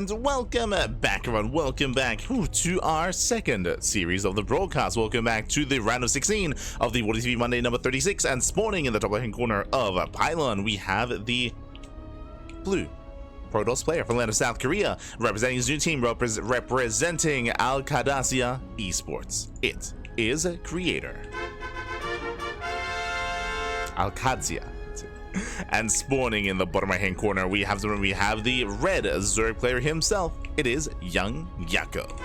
and welcome back, everyone. Welcome back to our second series of the broadcast. Welcome back to the round of 16 of the WardiTV Monday number 36, and spawning in the top right-hand corner of Pylon, we have the blue Protoss player from the land of South Korea, representing his new team, representing Al-Qadasiya Esports. It is Creator. Al-Qadasiya. And spawning in the bottom right hand corner, we have the red Zerg player himself. It is YoungYakov.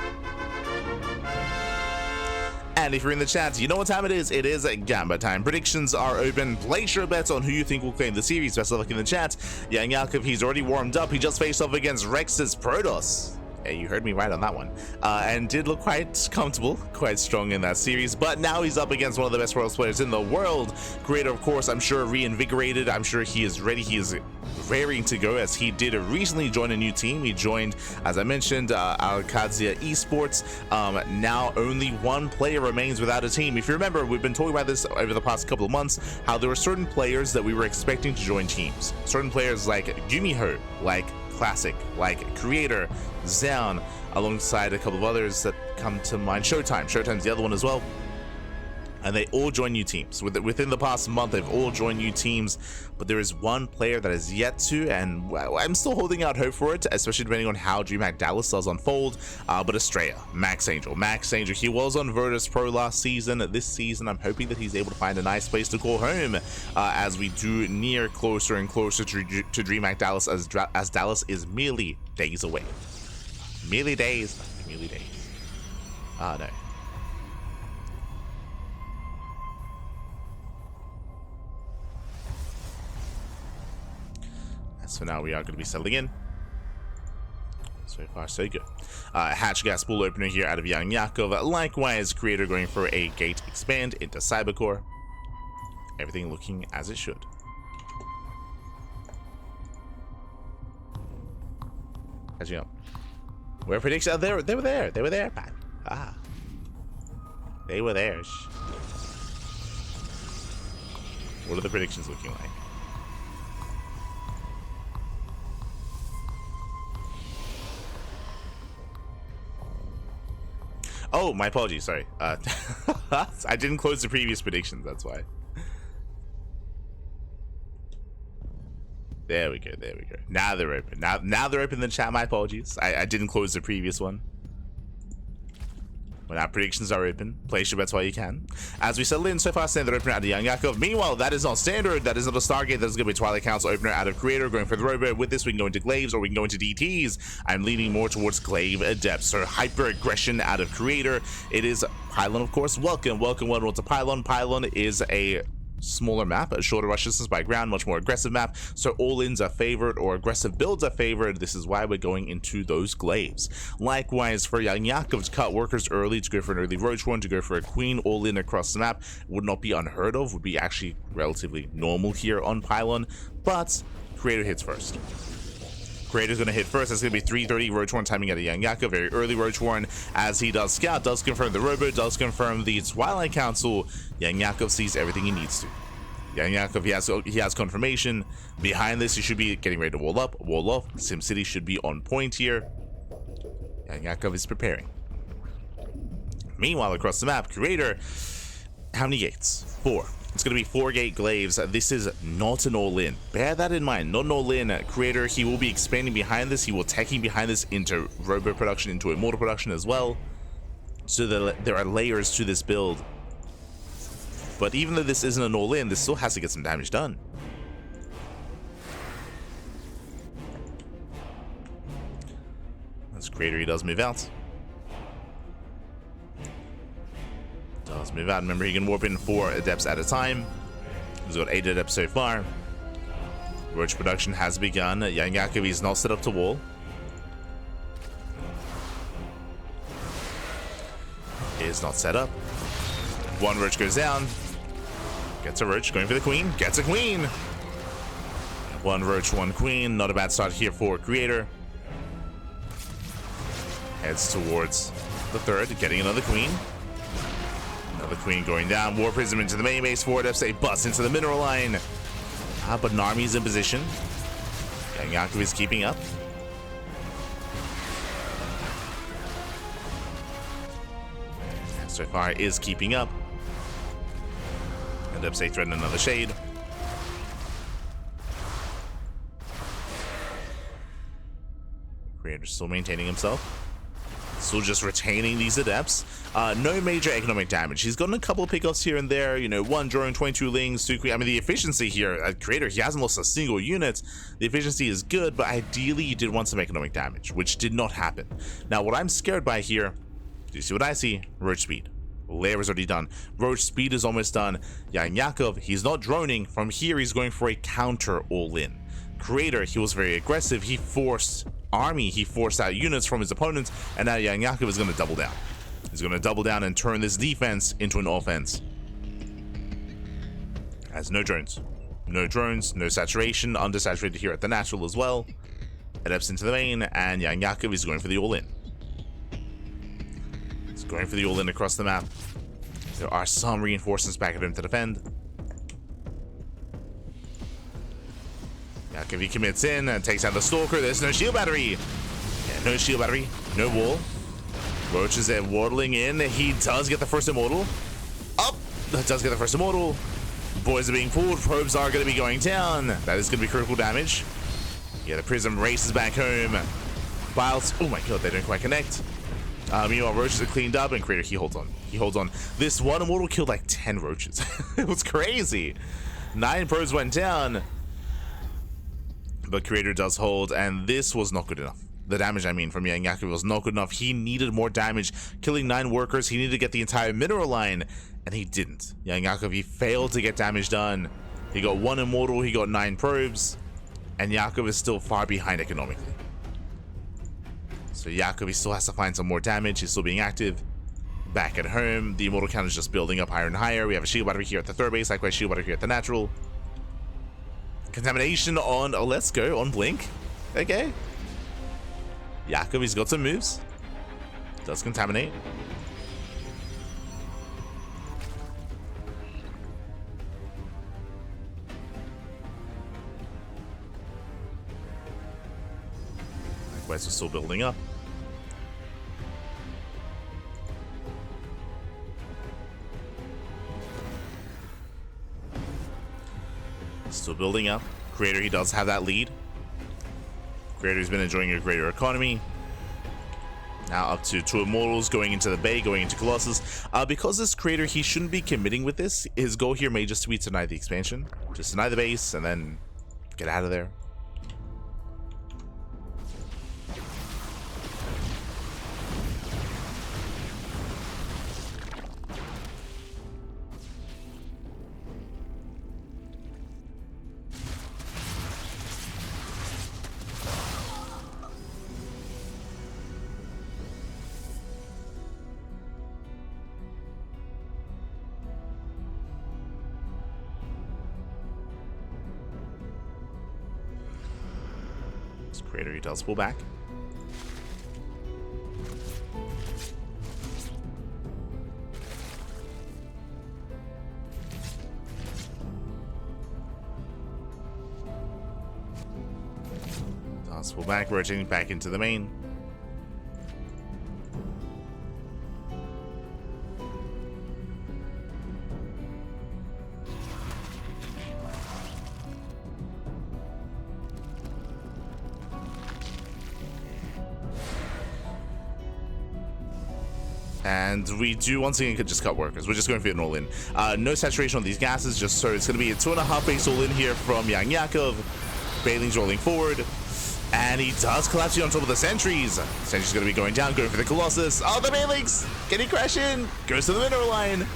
And if you're in the chat, you know what time it is. It is Gamba time. Predictions are open. Place your bets on who you think will claim the series. Best of luck in the chat. YoungYakov, he's already warmed up. He just faced off against Rex's Protoss. Yeah, you heard me right on that one. And did look quite comfortable, quite strong in that series. But now he's up against one of the best Protoss players in the world. Creator, of course, I'm sure reinvigorated. I'm sure he is ready. He is raring to go, as he did recently join a new team. He joined, as I mentioned, Al-Qadasiya Esports. Now only one player remains without a team. If you remember, we've been talking about this over the past couple of months, how there were certain players that we were expecting to join teams. Certain players like Gumiho, like Classic, like Creator, Zan, alongside a couple of others that come to mind. Showtime's the other one as well. And they all join new teams. Within the past month, they've all joined new teams. But there is one player that is yet to, and I'm still holding out hope for it, especially depending on how DreamHack Dallas does unfold. But Estrella, Max Angel, he was on Virtus Pro last season. This season, I'm hoping that he's able to find a nice place to call home as we do near closer and closer to DreamHack Dallas, as Dallas is merely days away. Merely days. Ah, no. So now we are going to be settling in. So far, so good. Hatch gas pool opener here out of YoungYakov. Likewise, Creator going for a gate expand into Cybercore. Everything looking as it should. Catching up. Where predictions? They were there. They were there, Pat. Ah. They were there. What are the predictions looking like? Oh, my apologies, sorry. I didn't close the previous predictions, that's why. There we go. Now they're open. Now they're open in the chat, my apologies. I didn't close the previous one. But now predictions are open. Place your bets while you can. As we settle in, so far standard opener out of YoungYakov. Meanwhile, that is not standard. That is not a Stargate. That is going to be Twilight Council opener out of Creator, going for the Robo. With this, we can go into Glaives or we can go into DTs. I'm leaning more towards Glaive Adepts. So hyper aggression out of Creator. It is Pylon, of course. Welcome to Pylon. Pylon is a smaller map, a shorter rush distance by ground, much more aggressive map, so all-ins are favored, or aggressive builds are favored. This is why we're going into those Glaives. Likewise, for YoungYakov to cut workers early, to go for an early Roach one, to go for a Queen all-in across the map would not be unheard of, would be actually relatively normal here on Pylon, but Creator hits first. Creator's going to hit first. That's going to be 330 Roach Warren timing out of YoungYakov. Very early Roach Warren as he does scout, does confirm the Robo, does confirm the Twilight Council. YoungYakov sees everything he needs to. YoungYakov, he has confirmation. Behind this, he should be getting ready to wall up, wall off. SimCity should be on point here. YoungYakov is preparing. Meanwhile, across the map, Creator, how many gates? 4. It's going to be 4 gate Glaives. This is not an all-in. Bear that in mind. Not an all-in. Creator, he will be expanding behind this. He will teching behind this into Robo production, into Immortal production as well. So there are layers to this build. But even though this isn't an all-in, this still has to get some damage done. As Creator, he does move out. Does move out. Remember, he can warp in 4 Adepts at a time. He's got 8 Adepts so far. Roach production has begun. YoungYakov is not set up to wall. Is not set up. 1 Roach goes down. Gets a Roach. Going for the Queen. Gets a Queen. 1 Roach, 1 Queen. Not a bad start here for Creator. Heads towards the 3rd. Getting another Queen. Another Queen going down. War Prism into the main base. 4 Adepts. They bust into the mineral line. But Narmi's in position. YoungYakov is keeping up. so far is keeping up. End up say threatening another shade. Creator still maintaining himself. Still just retaining these adepts. No major economic damage. He's gotten a couple of pickups here and there. You know, 1 drone, 22 lings, 2 queen. I mean, the efficiency here at Creator, he hasn't lost a single unit. The efficiency is good, but ideally you did want some economic damage, which did not happen. Now, what I'm scared by here, do you see what I see? Roach speed. Lair is already done. Roach speed is almost done. YoungYakov, he's not droning. From here, he's going for a counter all-in. Creator, he was very aggressive. He forced army, he forced out units from his opponents, and now YoungYakov is going to double down. He's going to double down and turn this defense into an offense. Has no drones. No drones, no saturation, undersaturated here at the natural as well. Adepts into the main, and YoungYakov is going for the all-in. He's going for the all-in across the map. There are some reinforcements back at him to defend. Yakov, he commits in and takes out the Stalker. There's no shield battery. Yeah, no shield battery, no wall. Roach is there waddling in. He does get the first immortal. Up! That does get the first immortal. Boys are being pulled. Probes are going to be going down. That is going to be critical damage. Yeah, the Prism races back home. Biles. Oh my god, they don't quite connect. Meanwhile, roaches are cleaned up, and Creator, he holds on. He holds on. This one immortal killed like 10 roaches. It was crazy. 9 probes went down. But Creator does hold, and this was not good enough. The damage, I mean, from YoungYakov was not good enough. He needed more damage. Killing 9 workers, he needed to get the entire mineral line, and he didn't. YoungYakov, he failed to get damage done. He got 1 immortal, he got 9 probes, and Yakov is still far behind economically. So Yakov, he still has to find some more damage. He's still being active. Back at home, the immortal count is just building up higher and higher. We have a shield battery here at the third base, likewise shield battery here at the natural. Contamination on, oh, let's go, on Blink. Okay. Yakov, he's got some moves. Does contaminate. Likewise, we're still building up. Still building up. Creator, he does have that lead. Creator's been enjoying a greater economy. Now up to 2 immortals, going into the Bay, going into Colossus. Because this Creator, he shouldn't be committing with this. His goal here may just be to deny the expansion. Just deny the base and then get out of there. Creator, he does pull back. Does pull back, rotating back into the main. And we do once again could just cut workers. We're just going for an all-in. No saturation on these gases, just so it's going to be a 2.5 base all-in here from YoungYakov. Bailing's rolling forward, and he does collapse on top of the sentries. Sentry's going to be going down, going for the Colossus. Oh, the Bailings! Can he crash in? Goes to the mineral line,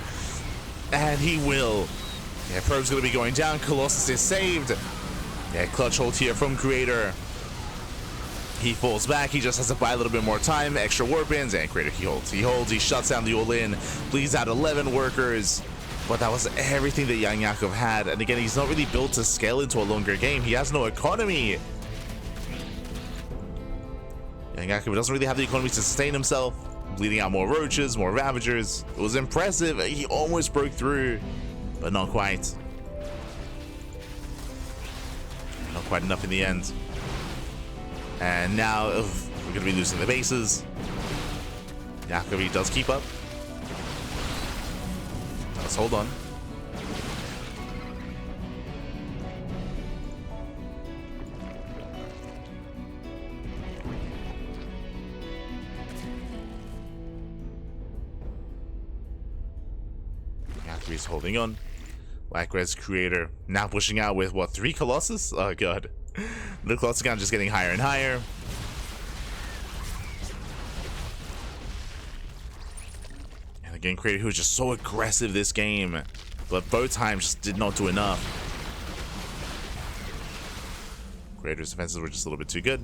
and he will. Yeah, Probe's going to be going down. Colossus is saved. Yeah, clutch hold here from Creator. He falls back. He just has to buy a little bit more time. Extra warp ins, and Creator, he holds. He holds. He shuts down the all-in. Bleeds out 11 workers. But that was everything that YoungYakov had. And again, he's not really built to scale into a longer game. He has no economy. YoungYakov doesn't really have the economy to sustain himself. Bleeding out more roaches, more ravagers. It was impressive. He almost broke through, but not quite. Not quite enough in the end. And now we're going to be losing the bases. Yakov does keep up. hold on. He's holding on. Likewise, Creator now pushing out with what, 3 Colossus? Oh god. The Colossus count just getting higher and higher. And again, Creator, who was just so aggressive this game, but both times just did not do enough. Creator's defenses were just a little bit too good.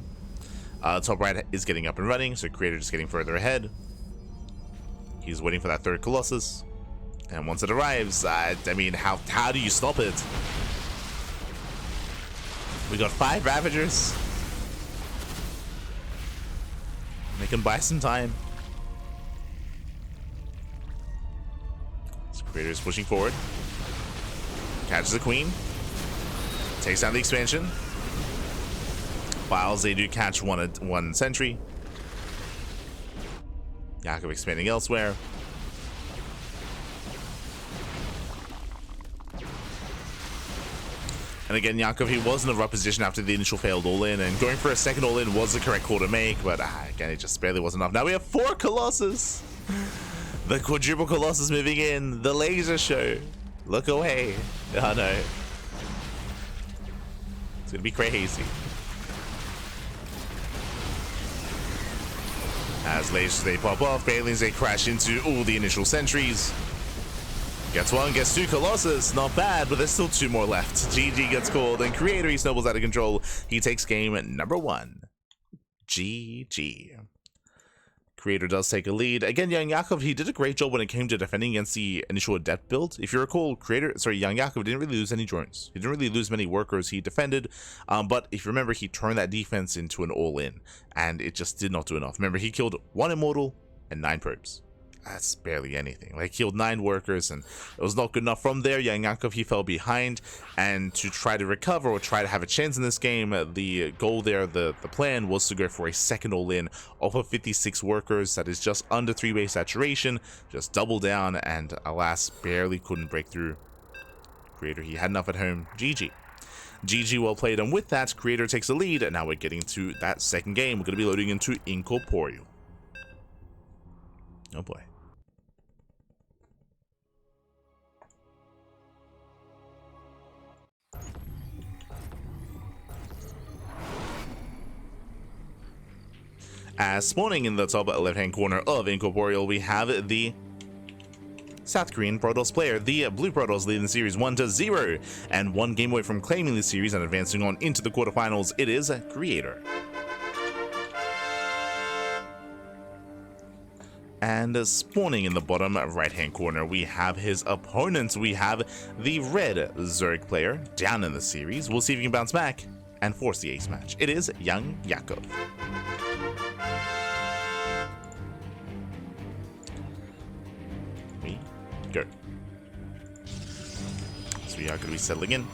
Top right is getting up and running, so Creator just getting further ahead. He's waiting for that 3rd Colossus. And once it arrives, I mean, how do you stop it? We got 5 Ravagers. They can buy some time. This Creator is pushing forward. Catches the Queen. Takes down the expansion. While they do catch one sentry. Yakov expanding elsewhere. And again, Yakov, he was in a rough position after the initial failed all-in, and going for a second all-in was the correct call to make, but again, it just barely wasn't enough. Now we have 4 Colossus! The quadruple Colossus moving in, the laser show. Look away. Oh no. It's gonna be crazy. As lasers, they pop off, Balins, they crash into all the initial sentries. Gets 1, gets 2 Colossus, not bad, but there's still 2 more left. GG gets called, and Creator, he snowballs out of control. He takes game number 1. GG. Creator does take a lead. Again, YoungYakov, he did a great job when it came to defending against the initial Adept build. If you recall, YoungYakov didn't really lose any drones. He didn't really lose many workers. He defended, but if you remember, he turned that defense into an all-in, and it just did not do enough. Remember, he killed 1 Immortal and 9 probes. That's barely anything. Like, killed 9 workers, and it was not good enough. From there, YoungYakov, he fell behind, and to try to recover or try to have a chance in this game, the goal there, the plan was to go for a second all-in off of 56 workers. That is just under 3 base saturation, just double down, and alas, barely couldn't break through. Creator, he had enough at home. GG. GG, well played, and with that, Creator takes the lead, and now we're getting to that second game. We're going to be loading into Incorporeal. Oh boy. As spawning in the top left-hand corner of Incorporeal, we have the South Korean Protoss player. The Blue Protoss leading the series 1-0, and 1 game away from claiming the series and advancing on into the quarterfinals. It is Creator. And spawning in the bottom right-hand corner, we have his opponents. We have the red Zerg player down in the series. We'll see if he can bounce back and force the ace match. It is YoungYakov. We go. So we are going to be settling in.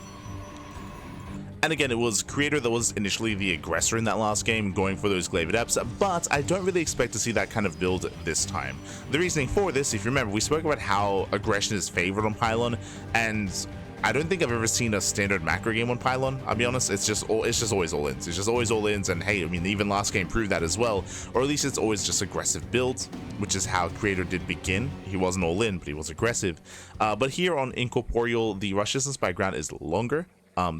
And again, it was Creator that was initially the aggressor in that last game, going for those Glaive Adepts, but I don't really expect to see that kind of build this time. The reasoning for this, if you remember, we spoke about how aggression is favored on Pylon, and I don't think I've ever seen a standard macro game on Pylon. I'll be honest, it's just always all-ins. It's just always all-ins, and hey, I mean, even last game proved that as well, or at least it's always just aggressive builds, which is how Creator did begin. He wasn't all-in, but he was aggressive. But here on Incorporeal, the rush distance by ground is longer.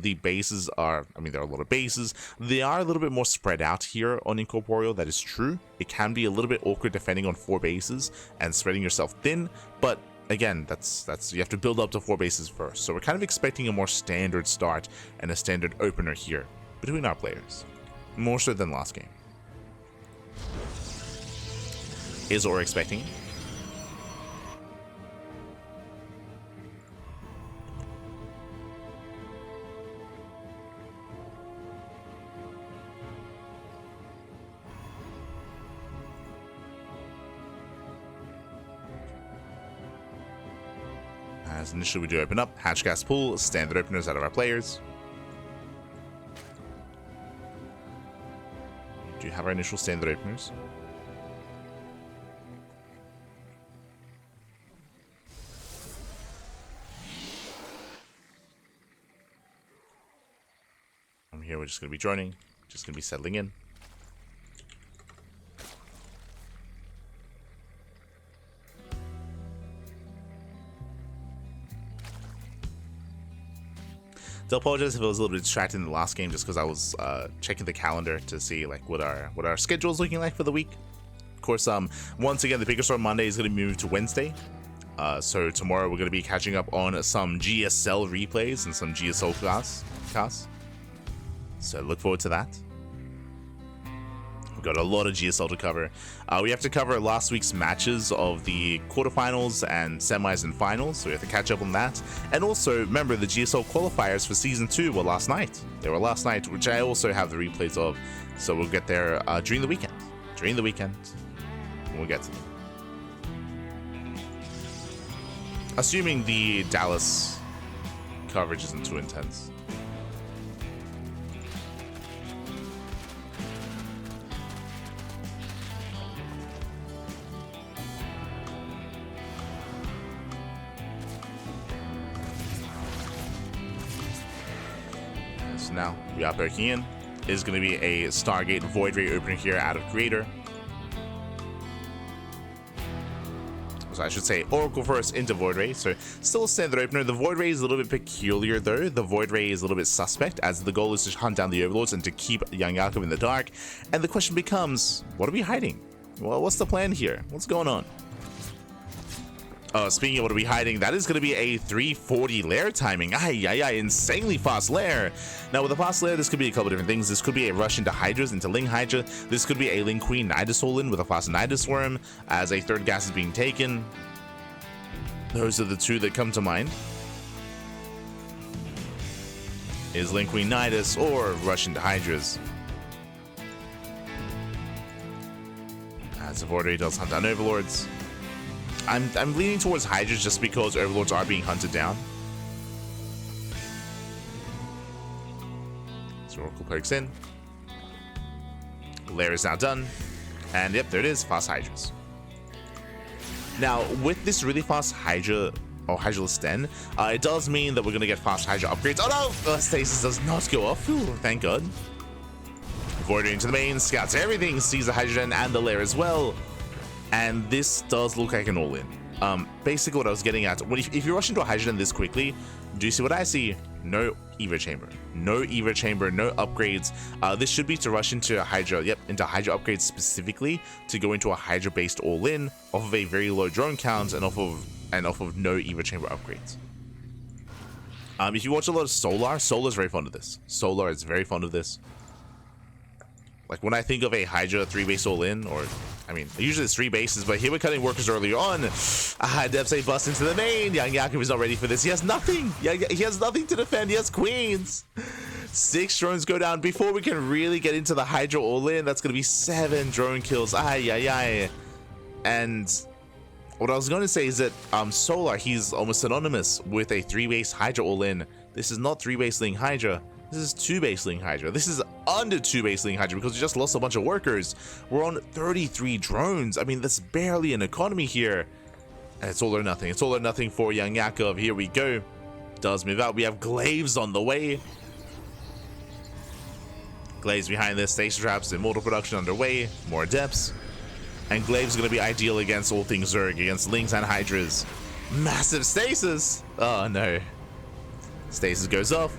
The bases are, I mean, there are a lot of bases. They are a little bit more spread out here on Incorporeal. That is true. It can be a little bit awkward defending on 4 bases and spreading yourself thin, but again, that's you have to build up to 4 bases first. So we're kind of expecting a more standard start and a standard opener here between our players, more so than last game. Is what we're expecting. As initially we do open up, hatch gas pool, standard openers out of our players. We do have our initial standard openers. here, we're just going to be droning. Just going to be settling in. So apologize if I was a little bit distracted in the last game, just because I was checking the calendar to see like what our schedule is looking like for the week. Of course, once again, the WardiTV Monday is going to move to Wednesday. So tomorrow we're going to be catching up on some GSL replays and some GSL casts. So look forward to that. We've got a lot of GSL to cover. We have to cover last week's matches of the quarterfinals and semis and finals, so we have to catch up on that. And also, remember, the GSL qualifiers for Season 2 were last night. They were last night, which I also have the replays of, so we'll get there during the weekend. During the weekend, we'll get to them. Assuming the Dallas coverage isn't too intense. So now we are breaking in. It is going to be a Stargate Void Ray opener here out of Creator. So I should say Oracle first into Void Ray. So still a standard opener. The Void Ray is a little bit peculiar though. The Void Ray is a little bit suspect, as the goal is to hunt down the Overlords and to keep YoungYakov in the dark. And the question becomes, what are we hiding? Well, what's the plan here? What's going on? Speaking of what are we hiding, that is going to be a 340 lair timing. Insanely fast lair. Now with a fast lair, this could be a couple different things. This could be a rush into Hydras, into Ling Hydra. This could be a Ling Queen Nidus all in with a fast Nidus Worm as a third gas is being taken. Those are the two that come to mind. Is Ling Queen Nidus or rush into Hydras. As Wardi does hunt down Overlords. I'm leaning towards Hydras just because Overlords are being hunted down. So Oracle pokes in. Lair is now done. And yep, there it is, fast Hydras. Now, with this really fast Hydra, or Hydraless Den, it does mean that we're going to get fast Hydra upgrades. Oh no! Stasis does not go off. Ooh, thank God. Void into the main, scouts everything, sees the Hydra Den and the Lair as well. And this does look like an all-in. Basically what I was getting at, if you rush into a Hydra this quickly, do you see what I see? No Evo Chamber. No Evo Chamber, no upgrades. This should be to rush into a Hydra, into Hydra upgrades specifically, to go into a Hydra-based all-in, off of a very low drone count, and off of no Evo Chamber upgrades. If you watch a lot of Solar's very fond of this. Solar is very fond of this. Like when I think of a Hydra 3-base all-in, or I mean, usually it's 3 bases, but here we're cutting workers earlier on. Depse bust into the main. YoungYakov is not ready for this. He has nothing. He has nothing to defend. He has queens. 6 drones go down before we can really get into the Hydra all-in. That's going to be 7 drone kills. And what I was going to say is that Solar, he's almost synonymous with a 3-base Hydra all-in. This is not 3-base Ling Hydra. This is 2-base Ling Hydra. This is under 2-base Ling Hydra because we just lost a bunch of workers. We're on 33 drones. I mean, that's barely an economy here. And it's all or nothing. It's all or nothing for YoungYakov. Here we go. Does move out. We have Glaives on the way. Glaives behind this. Station traps. Immortal production underway. More depths. And Glaives is going to be ideal against all things Zerg. Against Lings and Hydras. Massive stasis. Oh, no. Stasis goes off.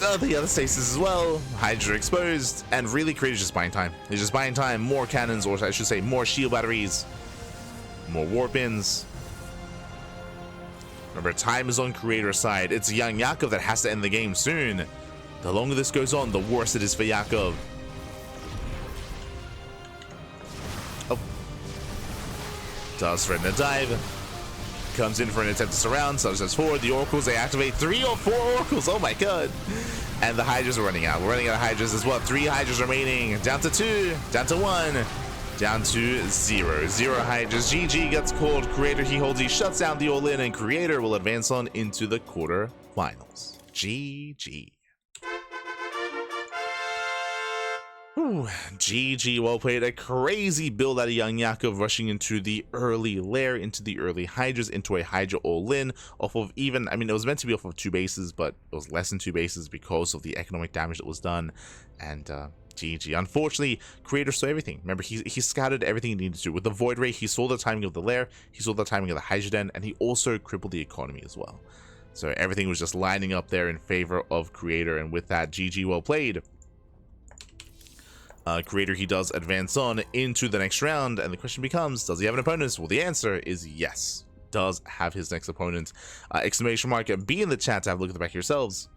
The other stasis as well. Hydra exposed, and really Creator's just buying time. He's just buying time. More cannons, or I should say more shield batteries, more warp ins. Remember, time is on Creator's side. It's YoungYakov that has to end the game soon. The longer this goes on, the worse it is for Yakov. Oh. Does threaten a dive. Comes in for an attempt to surround, subsets forward. The Oracles, they activate 3 or 4 Oracles. Oh my God. And the Hydras are running out. We're running out of Hydras as well. 3 Hydras remaining. Down to 2. Down to 1. Down to 0. 0 Hydras. GG gets called. Creator, he holds. He shuts down the all-in, and Creator will advance on into the quarterfinals. GG. Ooh, GG, well played. A crazy build out of YoungYakov, rushing into the early lair, into the early Hydras, into a Hydra all-in, off of even, I mean, it was meant to be off of 2 bases, but it was less than 2 bases because of the economic damage that was done, and GG. Unfortunately, Creator saw everything. Remember, he scouted everything he needed to do. With the Void Ray, he saw the timing of the lair, he saw the timing of the Hydra Den, and he also crippled the economy as well. So everything was just lining up there in favor of Creator, and with that, GG, well played. Creator, he does advance on into the next round, and the question becomes, does he have an opponent? Well, the answer is yes, does have his next opponent. Exclamation mark B in the chat to have a look at the back yourselves.